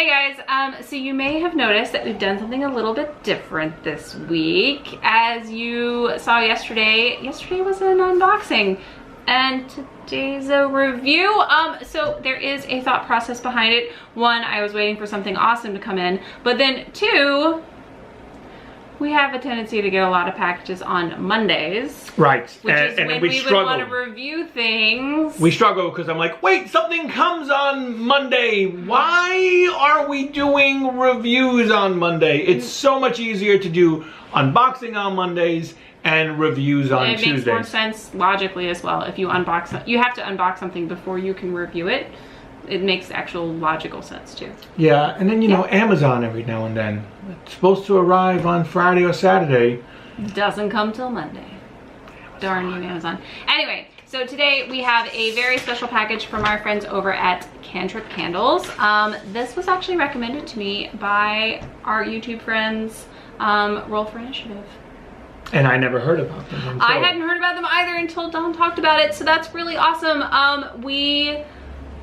Hey guys, so you may have noticed that we've done something a little bit different this week. As you saw yesterday was an unboxing and today's a review. So there is a thought process behind it. One, I was waiting for something awesome to come in, but then two, we have a tendency to get a lot of packages on Mondays. Right. Which is when we would want to review things. We struggle because I'm like, wait, something comes on Monday. Why are we doing reviews on Monday? It's so much easier to do unboxing on Mondays and reviews on Tuesdays. It makes more sense logically as well. If you unbox, you have to unbox something before you can review it. It makes actual logical sense too. Yeah, and then you know, Amazon every now and then. It's supposed to arrive on Friday or Saturday. Doesn't come till Monday. Darn you, Amazon. Anyway, so today we have a very special package from our friends over at Cantrip Candles. This was actually recommended to me by our YouTube friends, Roll for Initiative. And I never heard about them. I hadn't heard about them either until Dawn talked about it, so that's really awesome.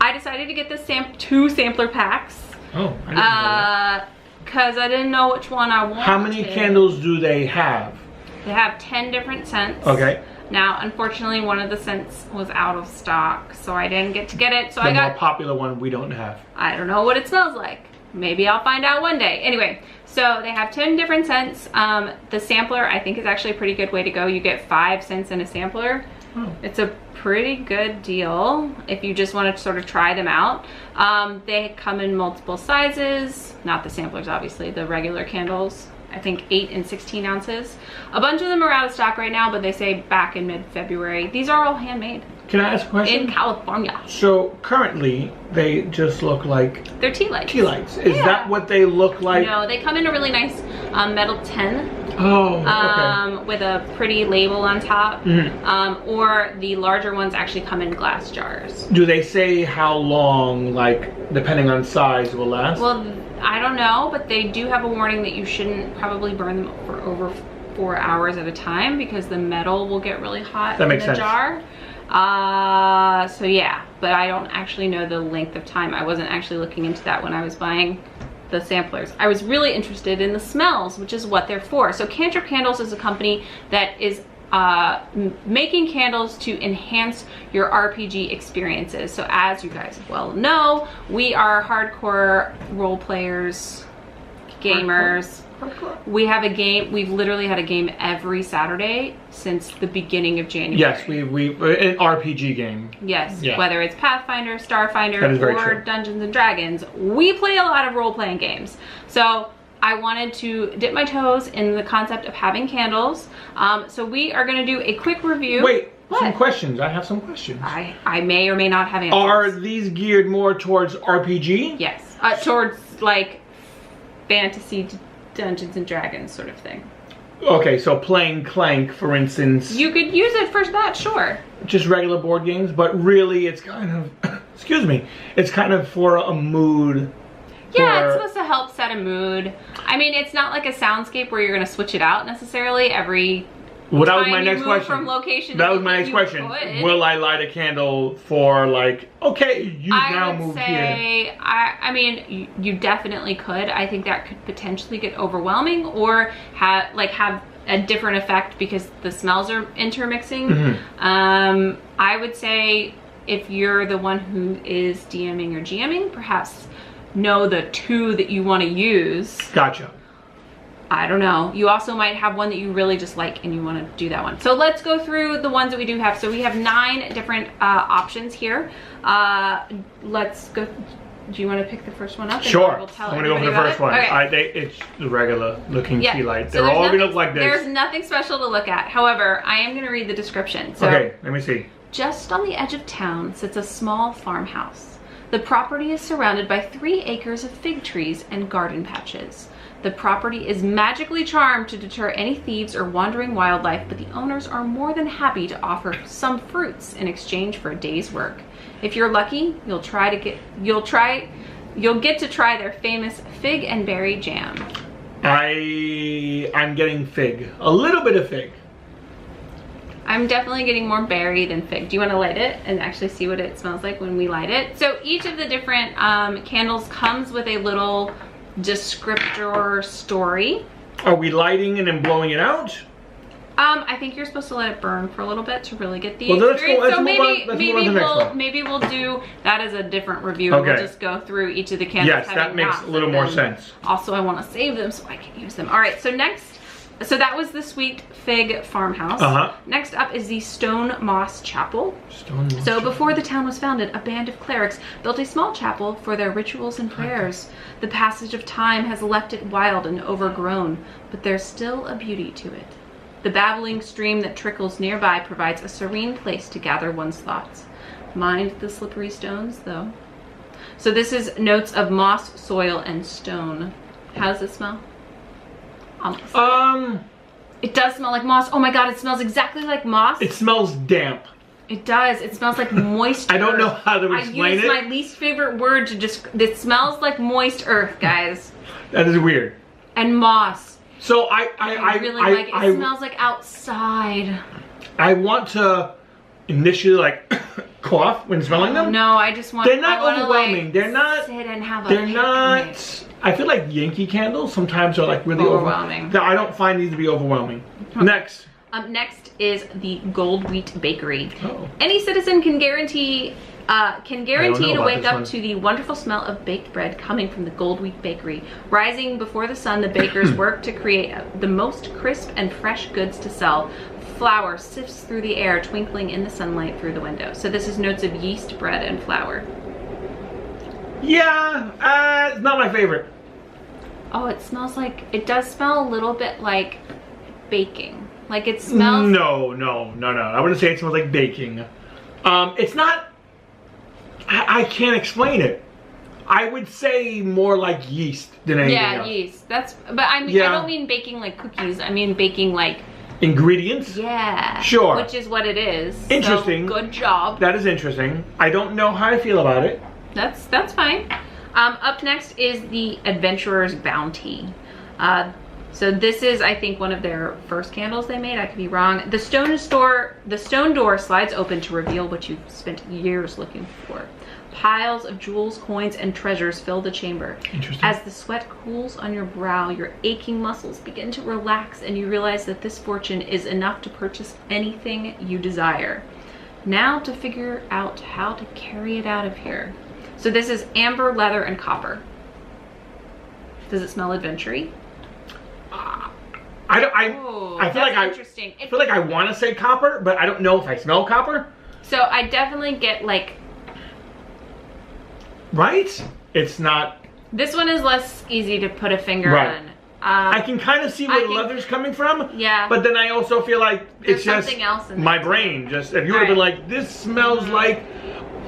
I decided to get this two sampler packs. Oh, I didn't know that. Because I didn't know which one I wanted. How many candles do they have? They have 10 different scents. Okay. Now, unfortunately, one of the scents was out of stock, so I didn't get to get it. So the more popular one we don't have. I don't know what it smells like. Maybe I'll find out one day. Anyway, so they have 10 different scents. The sampler, I think, is actually a pretty good way to go. You get 5 scents in a sampler. Oh. It's a pretty good deal if you just want to sort of try them out. They come in multiple sizes, not the samplers obviously, the regular candles. I think 8 and 16 ounces. A bunch of them are out of stock right now, but they say back in mid-February. These are all handmade. Can I ask a question? In California. So currently they just look like they're tea lights. Tea lights. Is that what they look like? No, they come in a really nice metal tin. Oh, okay. With a pretty label on top. Mm-hmm. Or the larger ones actually come in glass jars. Do they say how long, like, depending on size, will last? Well, I don't know, but they do have a warning that you shouldn't probably burn them for over 4 hours at a time because the metal will get really hot in the jar. So yeah, but I don't actually know the length of time. I wasn't actually looking into that when I was buying the samplers. I was really interested in the smells, which is what they're for. So Cantrip Candles is a company that is making candles to enhance your RPG experiences. So as you guys well know, we are hardcore role players, gamers. We have a game, we've literally had a game every Saturday since the beginning of January. Yes, we an RPG game. Yes, whether it's Pathfinder, Starfinder, or Dungeons and Dragons, we play a lot of role-playing games. So I wanted to dip my toes in the concept of having candles. So we are gonna do a quick review. Wait, some questions. I have some questions. I may or may not have answers. Are these geared more towards RPG? Yes, towards like fantasy, Dungeons and Dragons sort of thing. Okay, so playing Clank, for instance. You could use it for that, sure. Just regular board games, but really it's kind of, excuse me, it's kind of for a mood. Yeah, it's supposed to help set a mood. I mean, it's not like a soundscape where you're going to switch it out necessarily every well, that was my next question. From location that was my next question. Will I light a candle for like, okay, you now moved here? I mean, you definitely could. I think that could potentially get overwhelming or have a different effect because the smells are intermixing. Mm-hmm. I would say if you're the one who is DMing or GMing, perhaps know the 2 that you want to use. Gotcha. I don't know. You also might have one that you really just like and you want to do that one. So let's go through the ones that we do have. So we have 9 different options here. Let's go. Do you want to pick the first one up? Sure. I'm going to go for the first one. Okay. It's the regular looking tea light. So they're all going to look like this. There's nothing special to look at. However, I am going to read the description. So, okay, let me see. Just on the edge of town sits a small farmhouse. The property is surrounded by 3 acres of fig trees and garden patches. The property is magically charmed to deter any thieves or wandering wildlife, but the owners are more than happy to offer some fruits in exchange for a day's work. If you're lucky, you'll get to try their famous fig and berry jam. I'm getting fig. A little bit of fig. I'm definitely getting more berry than fig. Do you want to light it and actually see what it smells like when we light it? So each of the different candles comes with a little descriptor story. Are we lighting and then blowing it out? I think you're supposed to let it burn for a little bit to really get the experience. So maybe we'll do that as a different review. Okay. We'll just go through each of the candles. Yes, that makes a little more sense. Also, I want to save them so I can use them. All right, so next, so that was the Sweet Fig Farmhouse. Next up is the Stone Moss Chapel. So before the town was founded, a band of clerics built a small chapel for their rituals and prayers. The passage of time has left it wild and overgrown, but there's still a beauty to it. The babbling stream that trickles nearby provides a serene place to gather one's thoughts. Mind the slippery stones, though. So this is notes of moss, soil, and stone. How does it smell? It does smell like moss. Oh my god, it smells exactly like moss. It smells damp. It does. It smells like moist earth. I don't know how to explain it. I used my least favorite word to describe. It smells like moist earth, guys. That is weird. And moss. So I really like it. It smells like outside. I want to initially like cough when smelling them. No, I just want. They're not overwhelming. Like, they're not. Sit and have a they're picnic. Not. I feel like Yankee candles sometimes are like really overwhelming. I don't find these to be overwhelming. Next. Next is the Gold Wheat Bakery. Any citizen can guarantee to wake up to the wonderful smell of baked bread coming from the Gold Wheat Bakery. Rising before the sun, the bakers work to create the most crisp and fresh goods to sell. Flour sifts through the air, twinkling in the sunlight through the window. So this is notes of yeast, bread, and flour. Yeah, it's not my favorite. Oh, it smells like, it does smell a little bit like baking. Like it smells... No. I wouldn't say it smells like baking. It's not... I can't explain it. I would say more like yeast than anything else. Yeah, yeast. That's... But I mean, I don't mean baking like cookies. I mean baking like... Ingredients? Yeah. Sure. Which is what it is. Interesting. So, good job. That is interesting. I don't know how I feel about it. That's fine. Up next is the Adventurer's Bounty. So this is, I think, one of their first candles they made. I could be wrong. The stone door slides open to reveal what you've spent years looking for. Piles of jewels, coins, and treasures fill the chamber. Interesting. As the sweat cools on your brow, your aching muscles begin to relax, and you realize that this fortune is enough to purchase anything you desire. Now to figure out how to carry it out of here. So this is amber, leather, and copper. Does it smell adventure-y? I feel like I want to say copper, but I don't know if I smell copper. So I definitely get like... Right? It's not... This one is less easy to put a finger on. I can kind of see where the leather's coming from. Yeah. But then I also feel like it's just something else in my brain. Just if you would have been like, this smells like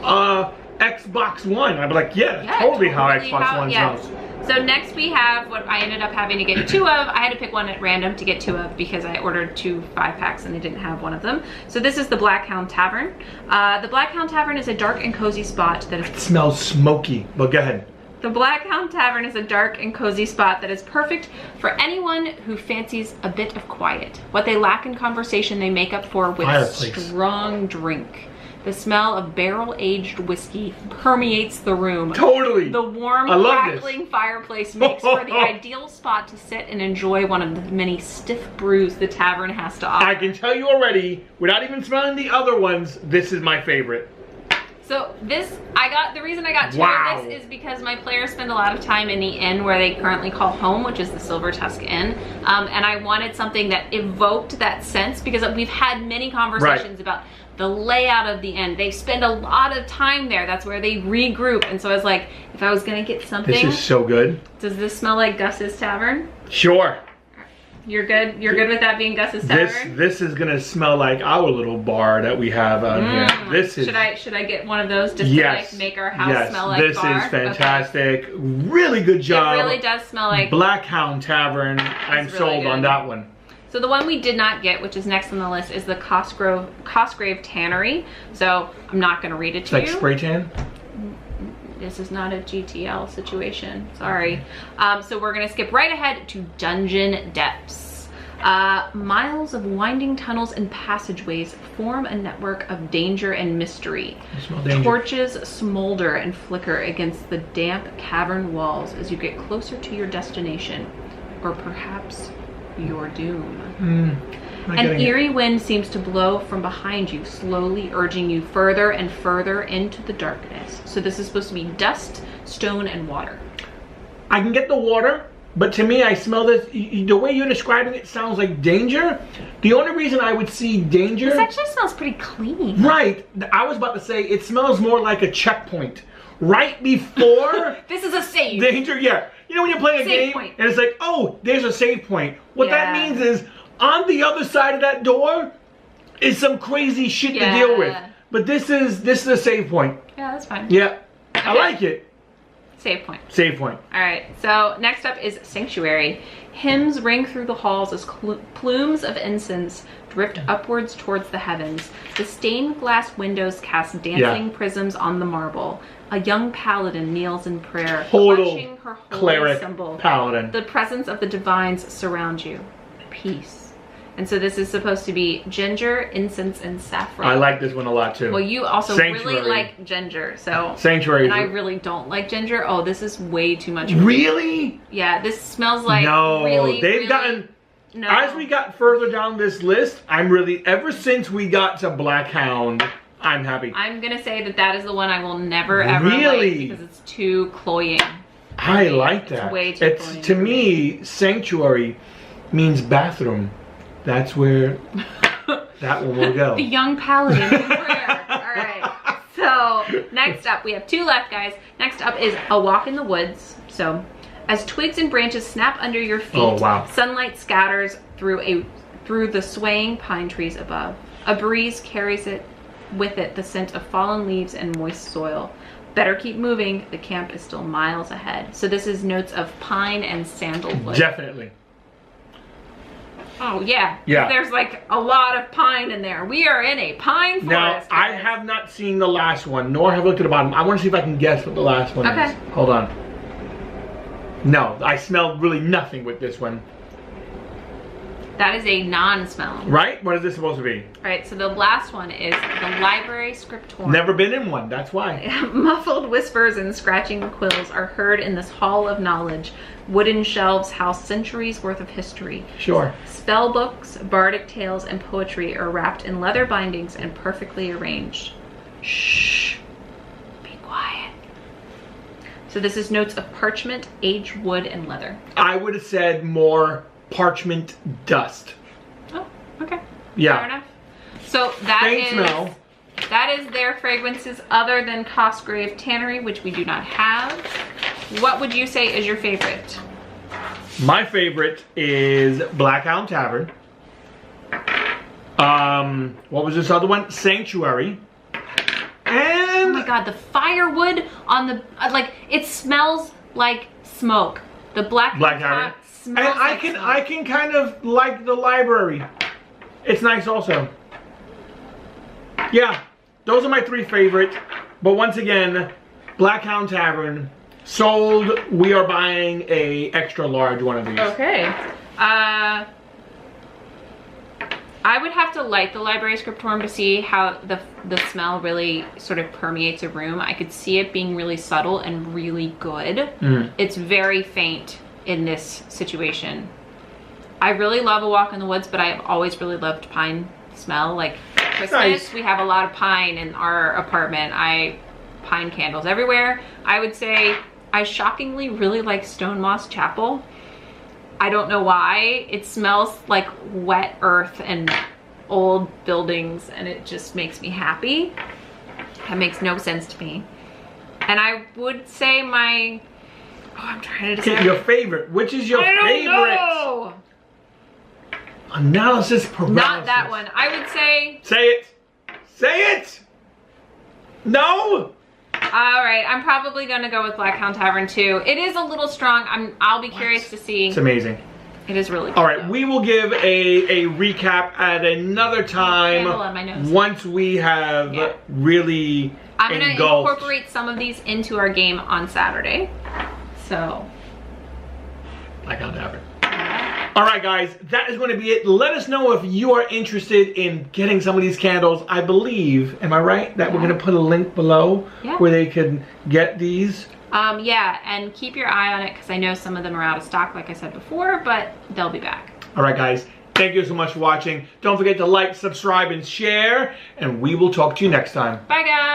Xbox One, I'd be like, yeah, totally how Xbox One smells. So next we have what I ended up having to get 2 of. I had to pick one at random to get 2 of because I ordered 2 5-packs and they didn't have one of them. So this is the Black Hound Tavern. The Black Hound Tavern is a dark and cozy spot that is... It smells smoky, but go ahead. The Black Hound Tavern is a dark and cozy spot that is perfect for anyone who fancies a bit of quiet. What they lack in conversation, they make up for with strong drink. The smell of barrel-aged whiskey permeates the room. Totally. The warm, crackling fireplace makes for the ideal spot to sit and enjoy one of the many stiff brews the tavern has to offer. I can tell you already, without even smelling the other ones, this is my favorite. So this, the reason I got 2 of this is because my players spend a lot of time in the inn where they currently call home, which is the Silver Tusk Inn. And I wanted something that evoked that sense because we've had many conversations about the layout of the inn. They spend a lot of time there. That's where they regroup. And so I was like, if I was gonna get something. This is so good. Does this smell like Gus's Tavern? Sure. You're good? You're good with that being Gus's Tavern? This is gonna smell like our little bar that we have out here. This is... Should I get one of those just to like make our house smell like this bar? This is fantastic. Okay. Really good job. It really does smell like... Black Hound Tavern. I'm really sold on that one. So the one we did not get, which is next on the list, is the Cosgrave Tannery. So I'm not going to read it to you. Like spray tan? This is not a GTL situation. Sorry. So we're going to skip right ahead to Dungeon Depths. Miles of winding tunnels and passageways form a network of danger and mystery. I smell danger. Torches smolder and flicker against the damp cavern walls as you get closer to your destination, or perhaps your doom. An eerie wind seems to blow from behind you, slowly urging you further and further into the darkness. So this is supposed to be dust, stone, and water. I can get the water. But to me, I smell this, the way you're describing it sounds like danger. The only reason I would see danger... This actually smells pretty clean. Right. I was about to say, it smells more like a checkpoint. Right before... This is a save. Danger, yeah. You know when you're playing a game, and it's like, oh, there's a save point. What that means is, on the other side of that door is some crazy shit to deal with. But this is a save point. Yeah, that's fine. Yeah. Okay. I like it. Save point. Save point. All right, so next up is Sanctuary. Hymns ring through the halls as plumes of incense drift upwards towards the heavens. The stained glass windows cast dancing prisms on the marble. A young paladin kneels in prayer, clutching her holy symbol. Paladin. The presence of the divines surrounds you. Peace. And so this is supposed to be ginger, incense, and saffron. I like this one a lot too. Well, you also really like ginger, so. Sanctuary. And I really don't like ginger. Oh, this is way too much. Really? Yeah, this smells like they've gotten. No. As we got further down this list, ever since we got to Black Hound, I'm happy. I'm gonna say that is the one I will never ever like because it's too cloying. I like that. It's way too cloying. To me, Sanctuary means bathroom. That's where that one will go. The young paladin in prayer. All right. So next up, we have two left, guys. Next up is A Walk in the Woods. So as twigs and branches snap under your feet, sunlight scatters through the swaying pine trees above. A breeze carries with it the scent of fallen leaves and moist soil. Better keep moving. The camp is still miles ahead. So this is notes of pine and sandalwood. Definitely. Oh, yeah. There's like a lot of pine in there. We are in a pine forest. Now, I have not seen the last one, nor have I looked at the bottom. I want to see if I can guess what the last one is. Hold on. No, I smell really nothing with this one. That is a non-smell. Right? What is this supposed to be? Right, so the last one is the library scriptorium. Never been in one, that's why. Muffled whispers and scratching quills are heard in this hall of knowledge. Wooden shelves house centuries worth of history. Sure. Spell books, bardic tales, and poetry are wrapped in leather bindings and perfectly arranged. Shh. Be quiet. So this is notes of parchment, aged wood, and leather. I would have said more parchment dust. Oh, okay. Yeah. Fair enough. So that is their fragrances other than Cosgrave Tannery, which we do not have. What would you say is your favorite? My favorite is Black Hound Tavern. What was this other one? Sanctuary. And oh my god, the firewood on the it smells like smoke. The Black Tavern. And I can kind of like the library. It's nice also. Yeah, those are my three favorite. But once again, Black Hound Tavern sold. We are buying a extra large one of these. Okay. I would have to light the library scriptorium to see how the smell really sort of permeates a room. I could see it being really subtle and really good. It's very faint in this situation. I really love A Walk in the Woods, but I've always really loved pine smell. Like Christmas, we have a lot of pine in our apartment. Pine candles everywhere. I would say I shockingly really like Stone Moss Chapel. I don't know why. It smells like wet earth and old buildings, and it just makes me happy. That makes no sense to me. And I would say my... Oh, I'm trying to decide. Your favorite. Which is your favorite? I don't know. Analysis paralysis. Not that one. I would say... Say it. Say it. No. All right, I'm probably gonna go with Black Hound Tavern too. It is a little strong. I'll be curious to see. It's amazing. It is really good. All right, we will give a recap at another time once we have really I'm gonna incorporate some of these into our game on Saturday. So. Black Hound Tavern. All right, guys, that is going to be it. Let us know if you are interested in getting some of these candles. I believe, am I right, that we're going to put a link below where they can get these? Yeah, and keep your eye on it because I know some of them are out of stock, like I said before, but they'll be back. All right, guys, thank you so much for watching. Don't forget to like, subscribe, and share, and we will talk to you next time. Bye, guys.